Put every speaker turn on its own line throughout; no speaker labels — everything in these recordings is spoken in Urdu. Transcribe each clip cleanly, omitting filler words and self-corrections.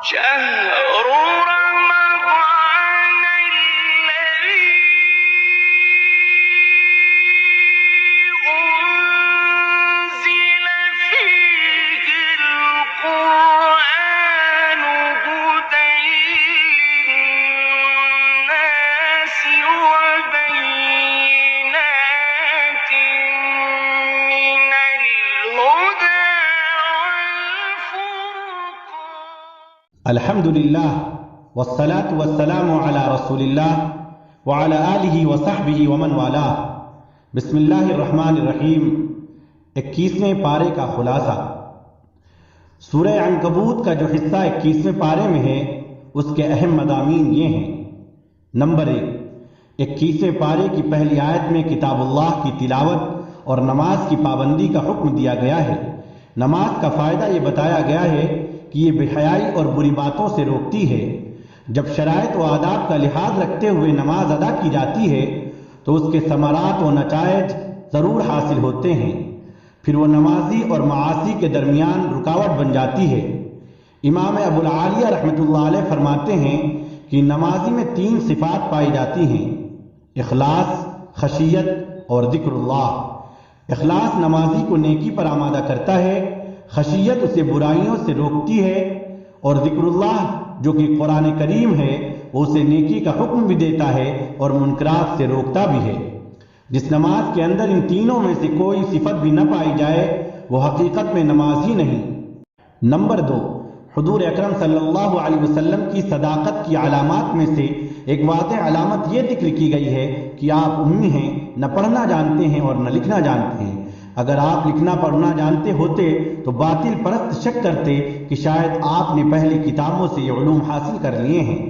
شهر رمضان الذي أنزل فيه القرآن هدى للناس وبينات من الهدى والفرقان.
الحمدللہ والصلاة والسلام علی رسول اللہ وعلی آلہ وصحبہ ومن والہ. بسم اللہ الرحمن الرحیم. 21ویں پارے کا خلاصہ. سورہ عنکبوت کا جو حصہ 21ویں پارے میں ہے اس کے اہم مضامین یہ ہیں. نمبر 1، 21ویں پارے کی پہلی آیت میں کتاب اللہ کی تلاوت اور نماز کی پابندی کا حکم دیا گیا ہے. نماز کا فائدہ یہ بتایا گیا ہے کہ یہ بے حیائی اور بری باتوں سے روکتی ہے. جب شرائط و آداب کا لحاظ رکھتے ہوئے نماز ادا کی جاتی ہے تو اس کے ثمرات و نتائج ضرور حاصل ہوتے ہیں. پھر وہ نمازی اور معاصی کے درمیان رکاوٹ بن جاتی ہے. امام ابو العالیہ رحمۃ اللہ علیہ فرماتے ہیں کہ نمازی میں 3 صفات پائی جاتی ہیں: اخلاص، خشیت اور ذکر اللہ. اخلاص نمازی کو نیکی پر آمادہ کرتا ہے، خشیت اسے برائیوں سے روکتی ہے، اور ذکر اللہ جو کہ قرآن کریم ہے وہ اسے نیکی کا حکم بھی دیتا ہے اور منکرات سے روکتا بھی ہے. جس نماز کے اندر ان تینوں میں سے کوئی صفت بھی نہ پائی جائے وہ حقیقت میں نماز ہی نہیں. نمبر 2، حضور اکرم صلی اللہ علیہ وسلم کی صداقت کی علامات میں سے ایک واضح علامت یہ ذکر کی گئی ہے کہ آپ امی ہیں، نہ پڑھنا جانتے ہیں اور نہ لکھنا جانتے ہیں. اگر آپ لکھنا پڑھنا جانتے ہوتے تو باطل پرست شک کرتے کہ شاید آپ نے پہلی کتابوں سے یہ علوم حاصل کر لیے ہیں.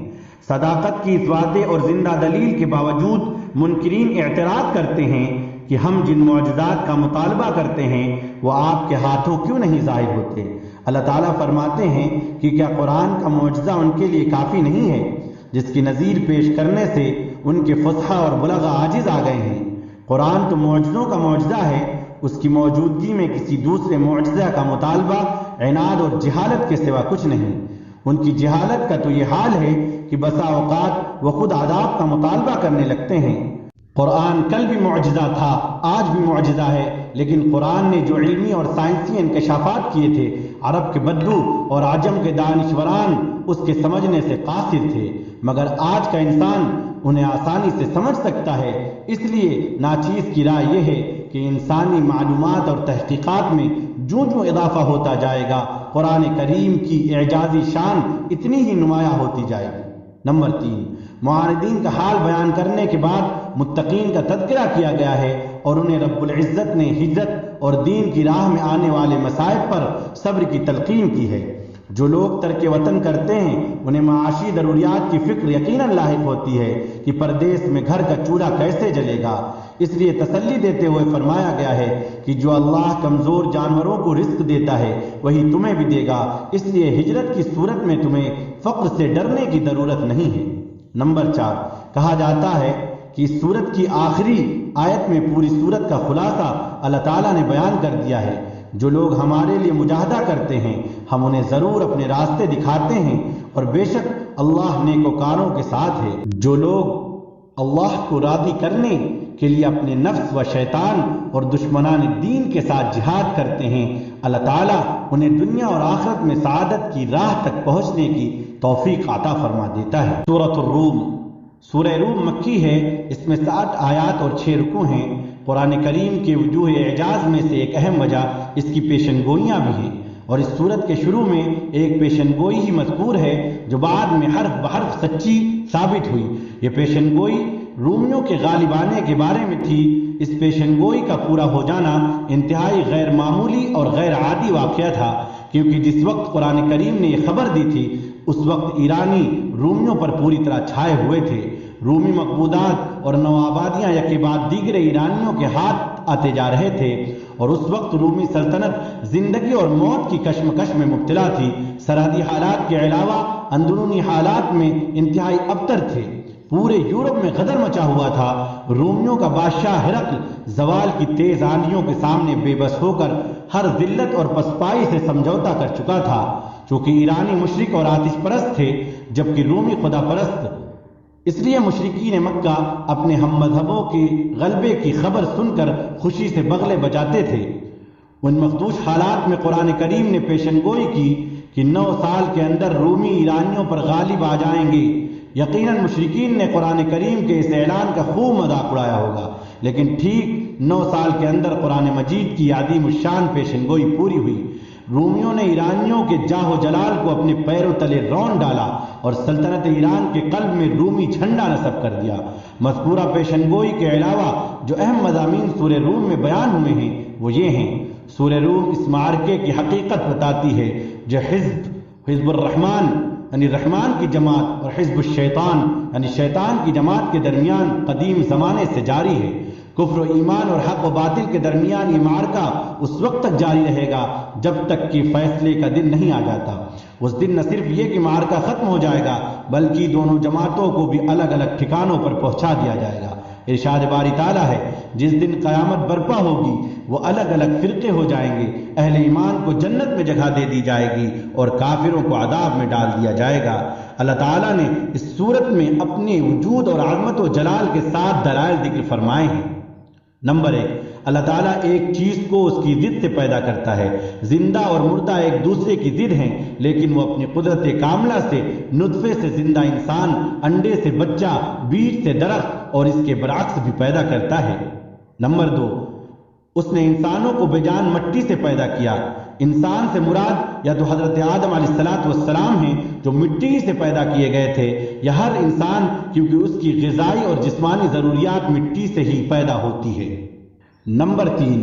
صداقت کی اس واضح اور زندہ دلیل کے باوجود منکرین اعتراض کرتے ہیں کہ ہم جن معجزات کا مطالبہ کرتے ہیں وہ آپ کے ہاتھوں کیوں نہیں ظاہر ہوتے. اللہ تعالیٰ فرماتے ہیں کہ کیا قرآن کا معجزہ ان کے لیے کافی نہیں ہے جس کی نظیر پیش کرنے سے ان کے فصحا اور بلغا عاجز آ گئے ہیں. قرآن تو معجزوں کا معجزہ ہے، اس کی موجودگی میں کسی دوسرے معجزہ کا مطالبہ عناد اور جہالت کے سوا کچھ نہیں. ان کی جہالت کا تو یہ حال ہے کہ بسا اوقات وہ خود عذاب کا مطالبہ کرنے لگتے ہیں. قرآن کل بھی معجزہ تھا، آج بھی معجزہ ہے، لیکن قرآن نے جو علمی اور سائنسی انکشافات کیے تھے عرب کے بدو اور عجم کے دانشوران اس کے سمجھنے سے قاصر تھے، مگر آج کا انسان انہیں آسانی سے سمجھ سکتا ہے. اس لیے ناچیز کی رائے یہ ہے کہ انسانی معلومات اور تحقیقات میں جوں جوں اضافہ ہوتا جائے گا قرآن کریم کی اعجازی شان اتنی ہی نمایاں ہوتی جائے گی. نمبر 3، معاندین کا حال بیان کرنے کے بعد متقین کا تذکرہ کیا گیا ہے اور انہیں رب العزت نے ہجرت اور دین کی راہ میں آنے والے مصائب پر صبر کی تلقین کی ہے. جو لوگ ترک وطن کرتے ہیں انہیں معاشی ضروریات کی فکر یقیناً لاحق ہوتی ہے کہ پردیس میں گھر کا چولہا کیسے جلے گا. اس لیے تسلی دیتے ہوئے فرمایا گیا ہے کہ جو اللہ کمزور جانوروں کو رزق دیتا ہے وہی تمہیں بھی دے گا، اس لیے ہجرت کی صورت میں تمہیں فقر سے ڈرنے کی ضرورت نہیں ہے. نمبر 4، کہا جاتا ہے کہ اس سورت کی آخری آیت میں پوری سورت کا خلاصہ اللہ تعالیٰ نے بیان کر دیا ہے. جو لوگ ہمارے لیے مجاہدہ کرتے ہیں ہم انہیں ضرور اپنے راستے دکھاتے ہیں اور بے شک اللہ نیکوکاروں کے ساتھ ہے. جو لوگ اللہ کو راضی کرنے کے لیے اپنے نفس و شیطان اور دشمنان دین کے ساتھ جہاد کرتے ہیں اللہ تعالیٰ انہیں دنیا اور آخرت میں سعادت کی راہ تک پہنچنے کی توفیق عطا فرما دیتا ہے. سورۃ الروم. سورہ روم مکی ہے، اس میں 60 آیات اور 6 رکوع ہیں. قرآن کریم کے وجوہ اعجاز میں سے ایک اہم وجہ اس کی پیشن گوئیاں بھی ہیں، اور اس سورت کے شروع میں ایک پیشن گوئی ہی مذکور ہے جو بعد میں حرف بحرف سچی ثابت ہوئی. یہ پیشن گوئی رومیوں کے غالب آنے کے بارے میں تھی. اس پیشن گوئی کا پورا ہو جانا انتہائی غیر معمولی اور غیر عادی واقعہ تھا، کیونکہ جس وقت قرآن کریم نے یہ خبر دی تھی اس وقت ایرانی رومیوں پر پوری طرح چھائے ہوئے تھے. رومی مقبوضات اور نوآبادیاں یکے بعد دیگر ایرانیوں کے ہاتھ آتے جا رہے تھے، اور اس وقت رومی سلطنت زندگی اور موت کی کشمکش میں مبتلا تھی. سرحدی حالات کے علاوہ اندرونی حالات میں انتہائی ابتر تھے. پورے یورپ میں غدر مچا ہوا تھا. رومیوں کا بادشاہ ہرقل زوال کی تیز آندھیوں کے سامنے بے بس ہو کر ہر ذلت اور پسپائی سے سمجھوتا کر چکا تھا. چونکہ ایرانی مشرک اور آتش پرست تھے جبکہ رومی خدا پرست، اس لیے مشرکین مکہ اپنے ہم مذہبوں کے غلبے کی خبر سن کر خوشی سے بغلے بجاتے تھے۔ ان مخدوش حالات میں قرآن کریم نے پیشن گوئی کی کہ 9 سال کے اندر رومی ایرانیوں پر غالب آ جائیں گے۔ یقیناً مشرکین نے قرآن کریم کے اس اعلان کا خوب مذاق اڑایا ہوگا، لیکن ٹھیک 9 سال کے اندر قرآن مجید کی عظیم الشان پیشن گوئی پوری ہوئی۔ رومیوں نے ایرانیوں کے جاہ و جلال کو اپنے پیروں تلے رون ڈالا اور سلطنت ایران کے قلب میں رومی جھنڈا نصب کر دیا۔ مذکورہ پیشن گوئی کے علاوہ جو اہم مضامین سورہ روم میں بیان ہوئے ہیں وہ یہ ہیں۔ سورہ روم اس معرکے کی حقیقت بتاتی ہے جو حزب الرحمن یعنی رحمان کی جماعت اور حزب الشیطان یعنی شیطان کی جماعت کے درمیان قدیم زمانے سے جاری ہے۔ کفر و ایمان اور حق و باطل کے درمیان یہ معرکہ اس وقت تک جاری رہے گا جب تک کہ فیصلے کا دن نہیں آ جاتا۔ اس دن نہ صرف یہ کہ معرکہ ختم ہو جائے گا بلکہ دونوں جماعتوں کو بھی الگ الگ ٹھکانوں پر پہنچا دیا جائے گا۔ ارشاد باری تعالیٰ ہے، جس دن قیامت برپا ہوگی وہ الگ الگ فرقے ہو جائیں گے، اہل ایمان کو جنت میں جگہ دے دی جائے گی اور کافروں کو عذاب میں ڈال دیا جائے گا۔ اللہ تعالیٰ نے اس صورت میں اپنے وجود اور عظمت و جلال کے 7 دلائل ذکر فرمائے ہیں۔ نمبر 1، اللہ تعالیٰ ایک چیز کو اس کی ضد سے پیدا کرتا ہے۔ زندہ اور مردہ ایک دوسرے کی ضد ہیں، لیکن وہ اپنی قدرت کاملہ سے نطفے سے زندہ انسان، انڈے سے بچہ، بیج سے درخت اور اس کے برعکس بھی پیدا کرتا ہے۔ نمبر 2، اس نے انسانوں کو بے جان مٹی سے پیدا کیا۔ انسان سے مراد یا تو حضرت آدم علیہ السلام ہیں جو مٹی سے پیدا کیے گئے تھے، یا ہر انسان کیونکہ اس کی غذائی اور جسمانی ضروریات مٹی سے ہی پیدا ہوتی ہے۔ نمبر 3،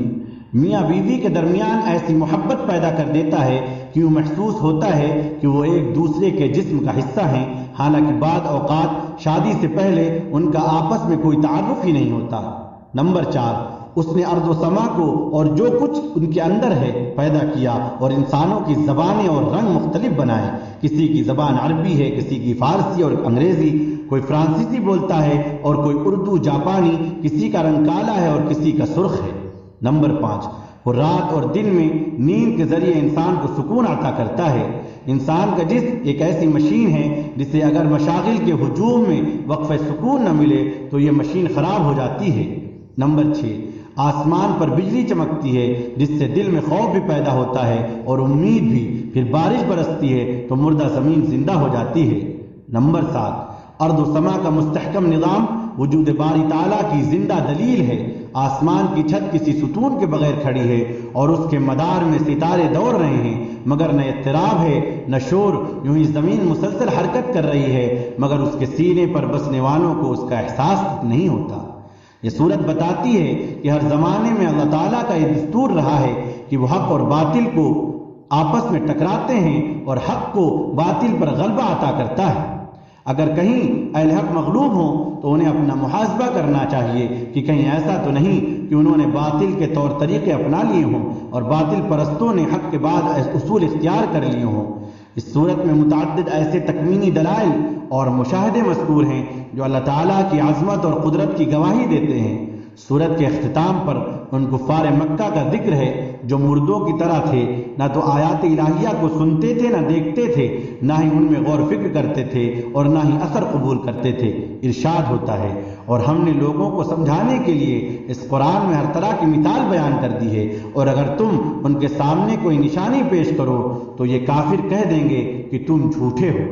میاں بیوی کے درمیان ایسی محبت پیدا کر دیتا ہے کہ وہ محسوس ہوتا ہے کہ وہ ایک دوسرے کے جسم کا حصہ ہیں، حالانکہ بعض اوقات شادی سے پہلے ان کا آپس میں کوئی تعارف ہی نہیں ہوتا۔ نمبر 4، اس نے ارض و سما کو اور جو کچھ ان کے اندر ہے پیدا کیا اور انسانوں کی زبانیں اور رنگ مختلف بنائے۔ کسی کی زبان عربی ہے، کسی کی فارسی اور انگریزی، کوئی فرانسیسی بولتا ہے اور کوئی اردو جاپانی، کسی کا رنگ کالا ہے اور کسی کا سرخ ہے۔ نمبر 5، وہ رات اور دن میں نیند کے ذریعے انسان کو سکون عطا کرتا ہے۔ انسان کا جسم ایک ایسی مشین ہے جسے اگر مشاغل کے ہجوم میں وقفہ سکون نہ ملے تو یہ مشین خراب ہو جاتی ہے۔ نمبر 6، آسمان پر بجلی چمکتی ہے جس سے دل میں خوف بھی پیدا ہوتا ہے اور امید بھی، پھر بارش برستی ہے تو مردہ زمین زندہ ہو جاتی ہے۔ نمبر 7، ارض و سما کا مستحکم نظام وجود باری تعالیٰ کی زندہ دلیل ہے۔ آسمان کی چھت کسی ستون کے بغیر کھڑی ہے اور اس کے مدار میں ستارے دوڑ رہے ہیں، مگر نہ اضطراب ہے نہ شور، یوں ہی زمین مسلسل حرکت کر رہی ہے مگر اس کے سینے پر بسنے والوں کو اس کا احساس نہیں ہوتا۔ یہ صورت بتاتی ہے کہ ہر زمانے میں اللہ تعالیٰ کا یہ دستور رہا ہے کہ وہ حق اور باطل کو آپس میں ٹکراتے ہیں اور حق کو باطل پر غلبہ عطا کرتا ہے۔ اگر کہیں اہل حق مغلوب ہوں تو انہیں اپنا محاسبہ کرنا چاہیے کہ کہیں ایسا تو نہیں کہ انہوں نے باطل کے طور طریقے اپنا لیے ہوں اور باطل پرستوں نے حق کے بعد اصول اختیار کر لیے ہوں۔ اس صورت میں متعدد ایسے تکوینی دلائل اور مشاہدے مذکور ہیں جو اللہ تعالیٰ کی عظمت اور قدرت کی گواہی دیتے ہیں۔ سورت کے اختتام پر ان کفار مکہ کا ذکر ہے جو مردوں کی طرح تھے، نہ تو آیات الہیہ کو سنتے تھے نہ دیکھتے تھے، نہ ہی ان میں غور فکر کرتے تھے اور نہ ہی اثر قبول کرتے تھے۔ ارشاد ہوتا ہے، اور ہم نے لوگوں کو سمجھانے کے لیے اس قرآن میں ہر طرح کی مثال بیان کر دی ہے، اور اگر تم ان کے سامنے کوئی نشانی پیش کرو تو یہ کافر کہہ دیں گے کہ تم جھوٹے ہو۔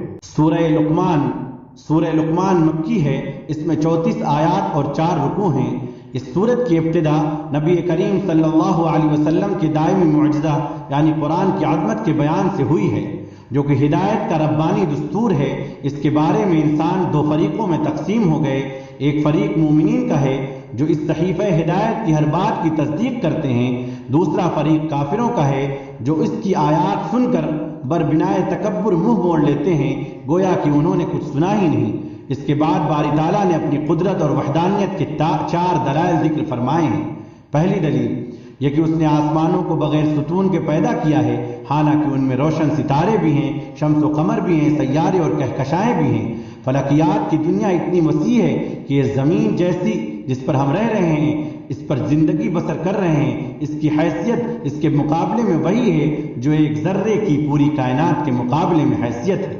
سورہ لقمان مکی ہے، اس میں 34 آیات اور 4 رکوع ہیں۔ اس سورت کی ابتدا نبی کریم صلی اللہ علیہ وسلم کے دائمی معجزہ یعنی قرآن کی عظمت کے بیان سے ہوئی ہے، جو کہ ہدایت کا ربانی دستور ہے۔ اس کے بارے میں انسان 2 فریقوں میں تقسیم ہو گئے۔ ایک فریق مومنین کا ہے جو اس صحیفہ ہدایت کی ہر بات کی تصدیق کرتے ہیں، دوسرا فریق کافروں کا ہے جو اس کی آیات سن کر بربنائے تکبر منہ موڑ لیتے ہیں، گویا کہ انہوں نے کچھ سنا ہی نہیں۔ اس کے بعد باری تعالیٰ نے اپنی قدرت اور وحدانیت کے 4 دلائل ذکر فرمائے ہیں۔ پہلی دلیل یہ کہ اس نے آسمانوں کو بغیر ستون کے پیدا کیا ہے، حالانکہ ان میں روشن ستارے بھی ہیں، شمس و قمر بھی ہیں، سیارے اور کہکشائیں بھی ہیں۔ فلکیات کی دنیا اتنی وسیع ہے کہ یہ زمین جیسی جس پر ہم رہ رہے ہیں اس پر زندگی بسر کر رہے ہیں، اس کی حیثیت اس کے مقابلے میں وہی ہے جو ایک ذرے کی پوری کائنات کے مقابلے میں حیثیت ہے۔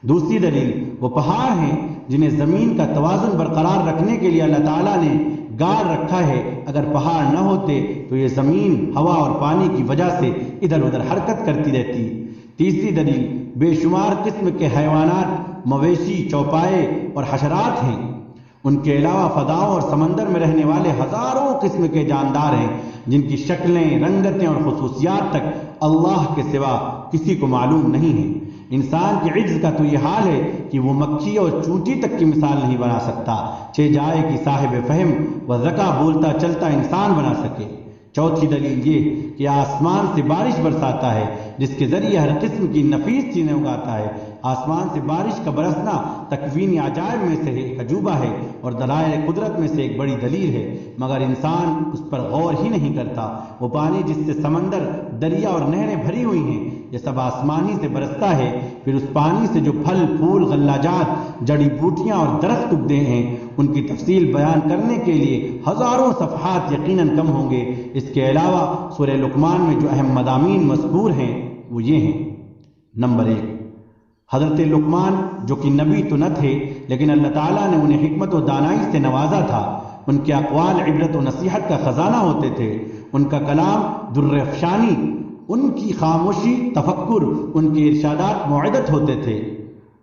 دوسری دلیل وہ پہاڑ ہیں جنہیں زمین کا توازن برقرار رکھنے کے لیے اللہ تعالیٰ نے گاڑ رکھا ہے۔ اگر پہاڑ نہ ہوتے تو یہ زمین ہوا اور پانی کی وجہ سے ادھر ادھر حرکت کرتی رہتی۔ تیسری دلیل بے شمار قسم کے حیوانات، مویشی، چوپائے اور حشرات ہیں۔ ان کے علاوہ فضاؤں اور سمندر میں رہنے والے ہزاروں قسم کے جاندار ہیں جن کی شکلیں، رنگتیں اور خصوصیات تک اللہ کے سوا کسی کو معلوم نہیں ہیں۔ انسان کے عجز کا تو یہ حال ہے کہ وہ مکھی اور چونٹی تک کی مثال نہیں بنا سکتا، چہ جائے کہ صاحب فہم و ذکا بولتا چلتا انسان بنا سکے۔ چوتھی دلیل یہ کہ آسمان سے بارش برساتا ہے جس کے ذریعے ہر قسم کی نفیس چیزیں اگاتا ہے۔ آسمان سے بارش کا برسنا تکوینی عجائب میں سے ایک عجوبہ ہے اور دلائل قدرت میں سے ایک بڑی دلیل ہے، مگر انسان اس پر غور ہی نہیں کرتا۔ وہ پانی جس سے سمندر، دریا اور نہریں بھری ہوئی ہیں، یہ سب آسمانی سے برستا ہے۔ پھر اس پانی سے جو پھل، پھول، غلّاجات، جڑی بوٹیاں اور درخت اگتے ہیں، ان کی تفصیل بیان کرنے کے لیے ہزاروں صفحات یقیناً کم ہوں گے۔ اس کے علاوہ سورہ لقمان میں جو اہم مضامین مذکور ہیں وہ یہ ہیں۔ نمبر 1، حضرت لقمان جو کہ نبی تو نہ تھے لیکن اللہ تعالیٰ نے انہیں حکمت و دانائی سے نوازا تھا۔ ان کے اقوال عبرت و نصیحت کا خزانہ ہوتے تھے، ان کا کلام در افشانی، ان کی خاموشی تفکر، ان کے ارشادات موعظت ہوتے تھے۔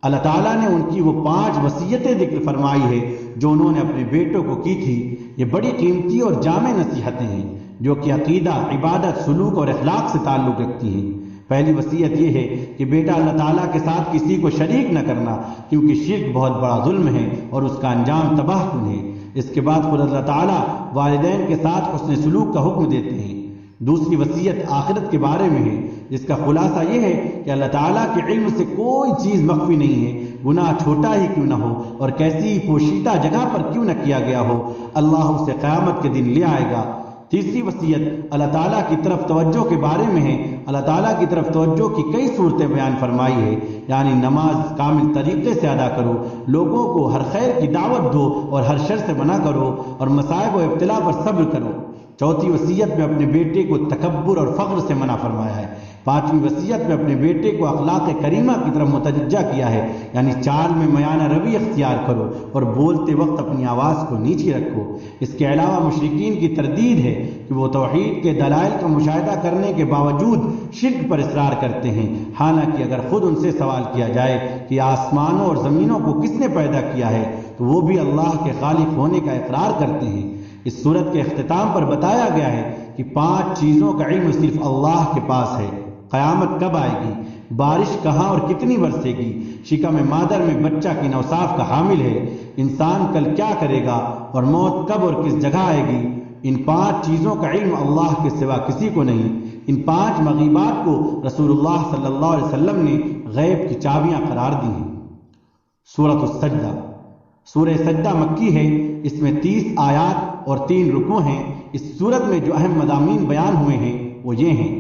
اللہ تعالیٰ نے ان کی وہ 5 وصیتیں ذکر فرمائی ہے جو انہوں نے اپنے بیٹوں کو کی تھی۔ یہ بڑی قیمتی اور جامع نصیحتیں ہیں جو کہ عقیدہ، عبادت، سلوک اور اخلاق سے تعلق رکھتی ہیں۔ پہلی وصیت یہ ہے کہ بیٹا اللہ تعالیٰ کے ساتھ کسی کو شریک نہ کرنا، کیونکہ شرک بہت بڑا ظلم ہے اور اس کا انجام تباہ کن ہے۔ اس کے بعد خود اللہ تعالیٰ والدین کے ساتھ حسن سلوک کا حکم دیتے ہیں۔ دوسری وصیت آخرت کے بارے میں ہے، جس کا خلاصہ یہ ہے کہ اللہ تعالیٰ کے علم سے کوئی چیز مخفی نہیں ہے، گناہ چھوٹا ہی کیوں نہ ہو اور کیسی ہی پوشیدہ جگہ پر کیوں نہ کیا گیا ہو، اللہ اسے قیامت کے دن لے آئے گا۔ تیسری وصیت اللہ تعالیٰ کی طرف توجہ کے بارے میں ہے۔ اللہ تعالیٰ کی طرف توجہ کی کئی صورتیں بیان فرمائی ہے، یعنی نماز کامل طریقے سے ادا کرو، لوگوں کو ہر خیر کی دعوت دو اور ہر شر سے منع کرو اور مصائب و ابتلا پر صبر کرو۔ چوتھی وصیت میں اپنے بیٹے کو تکبر اور فخر سے منع فرمایا ہے۔ پانچویں وصیت میں اپنے بیٹے کو اخلاق کریمہ کی طرف متوجہ کیا ہے، یعنی چال میں میانہ روی اختیار کرو اور بولتے وقت اپنی آواز کو نیچی رکھو۔ اس کے علاوہ مشرکین کی تردید ہے کہ وہ توحید کے دلائل کا مشاہدہ کرنے کے باوجود شرک پر اصرار کرتے ہیں، حالانکہ اگر خود ان سے سوال کیا جائے کہ آسمانوں اور زمینوں کو کس نے پیدا کیا ہے تو وہ بھی اللہ کے خالق ہونے کا اقرار کرتے ہیں۔ اس سورت کے اختتام پر بتایا گیا ہے کہ 5 چیزوں کا علم صرف اللہ کے پاس ہے۔ قیامت کب آئے گی، بارش کہاں اور کتنی برسے گی، شکم مادر میں بچہ کن اوصاف کا حامل ہے، انسان کل کیا کرے گا اور موت کب اور کس جگہ آئے گی، ان 5 چیزوں کا علم اللہ کے سوا کسی کو نہیں۔ ان 5 مغیبات کو رسول اللہ صلی اللہ علیہ وسلم نے غیب کی چابیاں قرار دی ہیں۔ سورۃ السجدہ، سورہ سجدہ مکی ہے، اس میں 30 آیات اور 3 رکوع ہیں۔ اس سورت میں جو اہم مضامین بیان ہوئے ہیں وہ یہ ہیں۔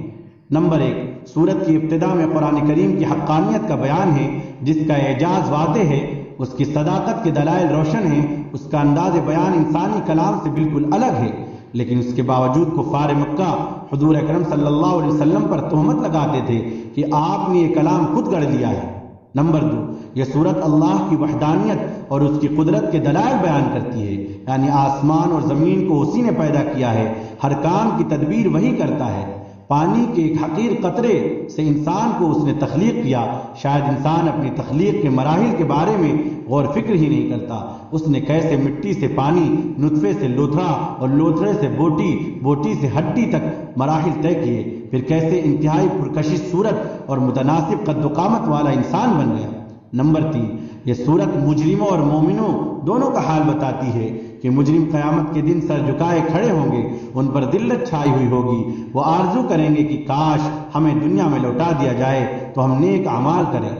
نمبر 1، سورت کی ابتدا میں قرآن کریم کی حقانیت کا بیان ہے، جس کا اعجاز واضح ہے، اس کی صداقت کے دلائل روشن ہیں، اس کا انداز بیان انسانی کلام سے بالکل الگ ہے، لیکن اس کے باوجود کفار مکہ حضور اکرم صلی اللہ علیہ وسلم پر تہمت لگاتے تھے کہ آپ نے یہ کلام خود گڑھ لیا ہے۔ نمبر 2، یہ سورت اللہ کی وحدانیت اور اس کی قدرت کے دلائل بیان کرتی ہے، یعنی آسمان اور زمین کو اسی نے پیدا کیا ہے، ہر کام کی تدبیر وہی کرتا ہے۔ پانی کے ایک حقیر قطرے سے انسان کو اس نے تخلیق کیا، شاید انسان اپنی تخلیق کے مراحل کے بارے میں غور فکر ہی نہیں کرتا۔ اس نے کیسے مٹی سے پانی، نطفے سے لوتھڑا اور لوتھڑے سے بوٹی، بوٹی سے ہڈی تک مراحل طے کیے، پھر کیسے انتہائی پرکشش صورت اور متناسب قد و قامت والا انسان بن گیا۔ نمبر 3، یہ صورت مجرموں اور مومنوں دونوں کا حال بتاتی ہے کہ مجرم قیامت کے دن سر جھکائے کھڑے ہوں گے، ان پر ذلت چھائی ہوئی ہوگی، وہ آرزو کریں گے کہ کاش ہمیں دنیا میں لوٹا دیا جائے تو ہم نیک اعمال کریں۔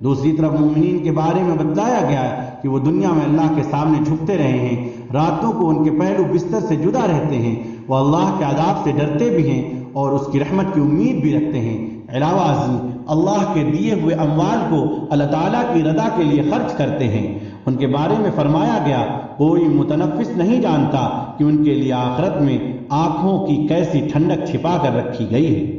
دوسری طرف مومنین کے بارے میں بتلایا گیا ہے کہ وہ دنیا میں اللہ کے سامنے جھکتے رہے ہیں، راتوں کو ان کے پہلو بستر سے جدا رہتے ہیں، وہ اللہ کے عذاب سے ڈرتے بھی ہیں اور اس کی رحمت کی امید بھی رکھتے ہیں، علاوہ ازیں اللہ کے دیے ہوئے اموال کو اللہ تعالیٰ کی رضا کے لیے خرچ کرتے ہیں۔ ان کے بارے میں فرمایا گیا کوئی متنفس نہیں جانتا کہ ان کے لیے آخرت میں آنکھوں کی کیسی ٹھنڈک چھپا کر رکھی گئی ہے۔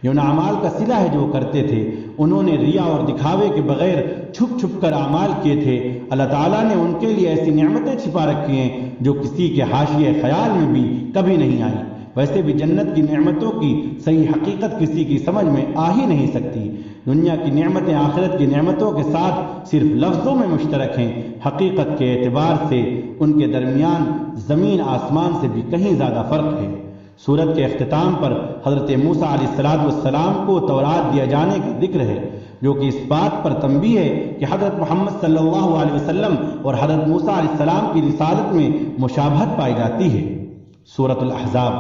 یہ ان اعمال کا صلہ ہے جو کرتے تھے، انہوں نے ریا اور دکھاوے کے بغیر چھپ چھپ کر اعمال کیے تھے۔ اللہ تعالیٰ نے ان کے لیے ایسی نعمتیں چھپا رکھی ہیں جو کسی کے حاشیے خیال میں بھی کبھی نہیں آئی۔ ویسے بھی جنت کی نعمتوں کی صحیح حقیقت کسی کی سمجھ میں آ ہی نہیں سکتی۔ دنیا کی نعمتیں آخرت کی نعمتوں کے ساتھ صرف لفظوں میں مشترک ہیں، حقیقت کے اعتبار سے ان کے درمیان زمین آسمان سے بھی کہیں زیادہ فرق ہے۔ سورت کے اختتام پر حضرت موسیٰ علیہ السلام کو تورات دیا جانے کا ذکر ہے، جو کہ اس بات پر تنبیہ ہے کہ حضرت محمد صلی اللہ علیہ وسلم اور حضرت موسیٰ علیہ السلام کی رسالت میں مشابہت پائی جاتی ہے۔ سورۃ الاحزاب،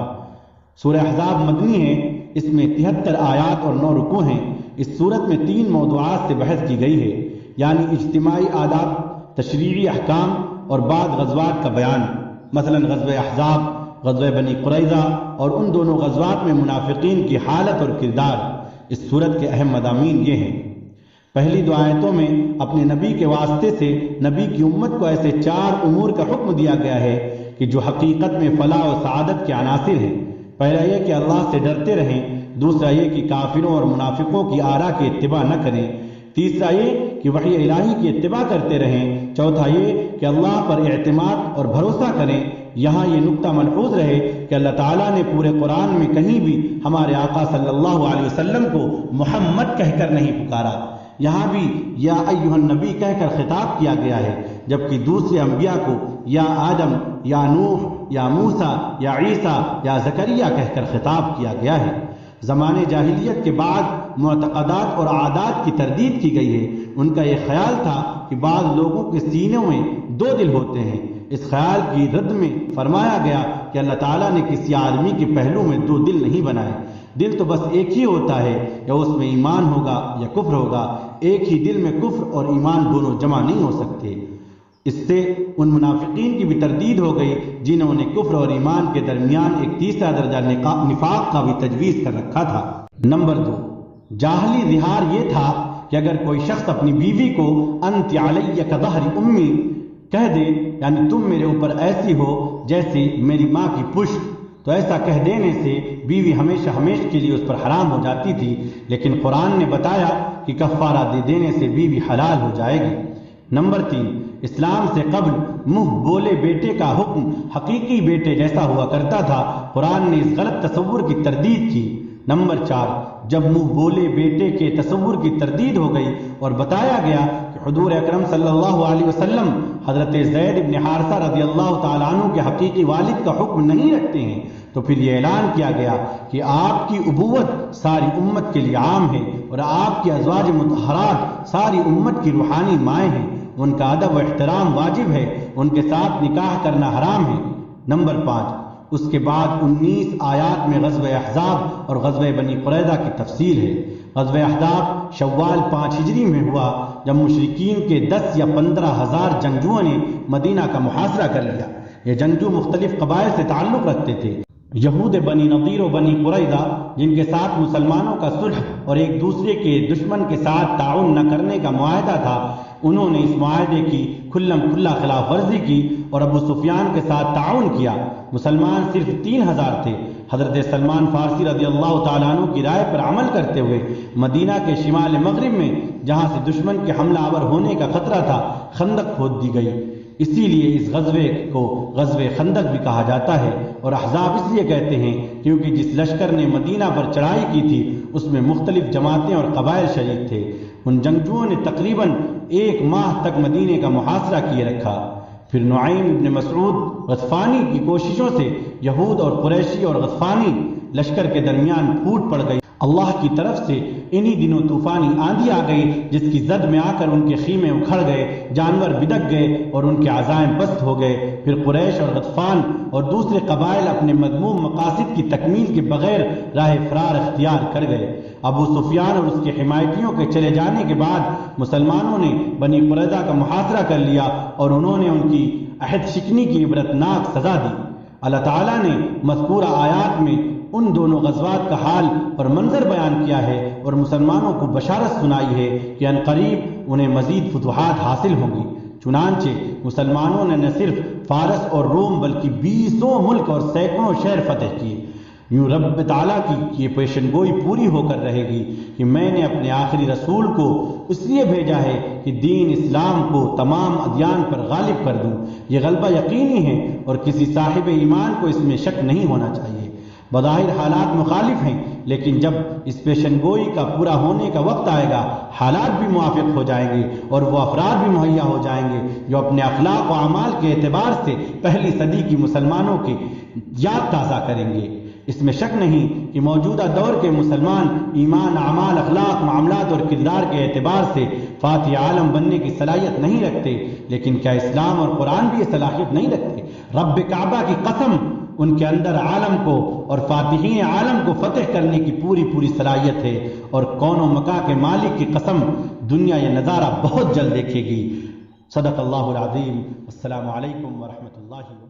سورہ احزاب مدنی ہے، اس میں 73 آیات اور 9 رکوع ہیں۔ اس سورت میں 3 موضوعات سے بحث کی گئی ہے، یعنی اجتماعی آداب، تشریعی احکام اور بعض غزوات کا بیان، مثلا غزوہ احزاب، غزوہ بنی قریظہ اور ان دونوں غزوات میں منافقین کی حالت اور کردار۔ اس سورت کے اہم مضامین یہ ہیں۔ پہلی 2 آیتوں میں اپنے نبی کے واسطے سے نبی کی امت کو ایسے 4 امور کا حکم دیا گیا ہے کہ جو حقیقت میں فلاح و سعادت کے عناصر ہیں۔ پہلا یہ کہ اللہ سے ڈرتے رہیں، دوسرا یہ کہ کافروں اور منافقوں کی آراء کی اتباع نہ کریں، تیسرا یہ کہ وحی الہی کی اتباع کرتے رہیں، چوتھا یہ کہ اللہ پر اعتماد اور بھروسہ کریں۔ یہاں یہ نقطہ ملحوظ رہے کہ اللہ تعالیٰ نے پورے قرآن میں کہیں بھی ہمارے آقا صلی اللہ علیہ وسلم کو محمد کہہ کر نہیں پکارا، یہاں بھی یا ایھا النبی کہہ کر خطاب کیا گیا ہے، جبکہ دوسرے انبیاء کو یا آدم، یا نوح، یا موسیٰ، یا عیسیٰ، یا زکریا کہہ کر خطاب کیا گیا ہے۔ زمانے جاہلیت کے بعد معتقدات اور عادات کی تردید کی گئی ہے۔ ان کا یہ خیال تھا کہ بعض لوگوں کے سینوں میں 2 دل ہوتے ہیں۔ اس خیال کی رد میں فرمایا گیا کہ اللہ تعالیٰ نے کسی آدمی کے پہلو میں 2 دل نہیں بنائے، دل تو بس ایک ہی ہوتا ہے، یا اس میں ایمان ہوگا یا کفر ہوگا، ایک ہی دل میں کفر اور ایمان دونوں جمع نہیں ہو سکتے۔ اس سے ان منافقین کی بھی تردید ہو گئی جنہوں نے کفر اور ایمان کے درمیان ایک تیسرا درجہ نفاق کا بھی تجویز کر رکھا تھا۔ نمبر 2، جاہلی ظہار یہ تھا کہ اگر کوئی شخص اپنی بیوی کو انت علی کظہر امی کہہ دے، یعنی تم میرے اوپر ایسی ہو جیسے میری ماں کی پشت، تو ایسا کہہ دینے سے بیوی ہمیشہ کے لیے اس پر حرام ہو جاتی تھی، لیکن قرآن نے بتایا کہ کفارہ دے دینے سے بیوی حلال ہو جائے گی۔ نمبر 3، اسلام سے قبل منہ بولے بیٹے کا حکم حقیقی بیٹے جیسا ہوا کرتا تھا، قرآن نے اس غلط تصور کی تردید کی۔ نمبر 4، جب منہ بولے بیٹے کے تصور کی تردید ہو گئی اور بتایا گیا کہ حضور اکرم صلی اللہ علیہ وسلم حضرت زید بن حارثہ رضی اللہ تعالیٰ عنہ کے حقیقی والد کا حکم نہیں رکھتے ہیں، تو پھر یہ اعلان کیا گیا کہ آپ کی ابوت ساری امت کے لیے عام ہے اور آپ کی ازواج مطہرات ساری امت کی روحانی مائیں ہیں، ان کا ادب و احترام واجب ہے، ان کے ساتھ نکاح کرنا حرام ہے۔ نمبر 5، اس کے بعد 19 آیات میں غزوہ احزاب اور غزوہ بنی قریظہ کی تفصیل ہے۔ غزوہ احزاب شوال 5 ہجری میں ہوا، جب مشرکین کے 10 یا 15 ہزار جنگجوؤں نے مدینہ کا محاصرہ کر لیا۔ یہ جنگجو مختلف قبائل سے تعلق رکھتے تھے، یہود بنی نضیر و بنی قریظہ جن کے ساتھ مسلمانوں کا صلح اور ایک دوسرے کے دشمن کے ساتھ تعاون نہ کرنے کا معاہدہ تھا، انہوں نے اس معاہدے کی کھلم کھلا خلاف ورزی کی اور ابو سفیان کے ساتھ تعاون کیا۔ مسلمان صرف 3000 تھے۔ حضرت سلمان فارسی رضی اللہ تعالیٰ عنہ کی رائے پر عمل کرتے ہوئے مدینہ کے شمال مغرب میں جہاں سے دشمن کے حملہ آور ہونے کا خطرہ تھا، خندق کھود دی گئی۔ اسی لیے اس غزوے کو غزوہ خندق بھی کہا جاتا ہے، اور احزاب اس لیے کہتے ہیں کیونکہ جس لشکر نے مدینہ پر چڑھائی کی تھی اس میں مختلف جماعتیں اور قبائل شریک تھے۔ ان جنگجوؤں نے تقریباً 1 ماہ تک مدینے کا محاصرہ کیے رکھا۔ پھر نعیم بن مسعود غطفانی کی کوششوں سے یہود اور قریشی اور غطفانی لشکر کے درمیان پھوٹ پڑ گئی۔ اللہ کی طرف سے انہی دنوں طوفانی آندھی آ گئی جس کی زد میں آ کر ان کے خیمے اکھڑ گئے، جانور بدک گئے اور ان کے عزائم پست ہو گئے۔ پھر قریش اور غطفان اور دوسرے قبائل اپنے مذموم مقاصد کی تکمیل کے بغیر راہ فرار اختیار کر گئے۔ ابو سفیان اور اس کے حمایتیوں کے چلے جانے کے بعد مسلمانوں نے بنی قریظہ کا محاصرہ کر لیا اور انہوں نے ان کی عہد شکنی کی عبرتناک سزا دی۔ اللہ تعالیٰ نے مذکورہ آیات میں ان دونوں غزوات کا حال اور منظر بیان کیا ہے اور مسلمانوں کو بشارت سنائی ہے کہ عنقریب انہیں مزید فتوحات حاصل ہوں گی۔ چنانچہ مسلمانوں نے نہ صرف فارس اور روم بلکہ 20 ملک اور سینکڑوں شہر فتح کیے۔ یوں رب تعالیٰ کی یہ پیشن گوئی پوری ہو کر رہے گی کہ میں نے اپنے آخری رسول کو اس لیے بھیجا ہے کہ دین اسلام کو تمام ادیان پر غالب کر دوں۔ یہ غلبہ یقینی ہے اور کسی صاحب ایمان کو اس میں شک نہیں ہونا چاہیے۔ بظاہر حالات مخالف ہیں، لیکن جب اس پیشن گوئی کا پورا ہونے کا وقت آئے گا حالات بھی موافق ہو جائیں گے اور وہ افراد بھی مہیا ہو جائیں گے جو اپنے اخلاق و اعمال کے اعتبار سے پہلی صدی کی مسلمانوں کی یاد تازہ کریں گے۔ اس میں شک نہیں کہ موجودہ دور کے مسلمان ایمان، اعمال، اخلاق، معاملات اور کردار کے اعتبار سے فاتح عالم بننے کی صلاحیت نہیں رکھتے، لیکن کیا اسلام اور قرآن بھی یہ صلاحیت نہیں رکھتے؟ رب کعبہ کی قسم، ان کے اندر عالم کو اور فاتحین عالم کو فتح کرنے کی پوری صلاحیت ہے، اور کون و مکان کے مالک کی قسم دنیا یہ نظارہ بہت جلد دیکھے گی۔ صدق اللہ العظیم۔ السلام علیکم ورحمۃ اللہ وبرکاتہ۔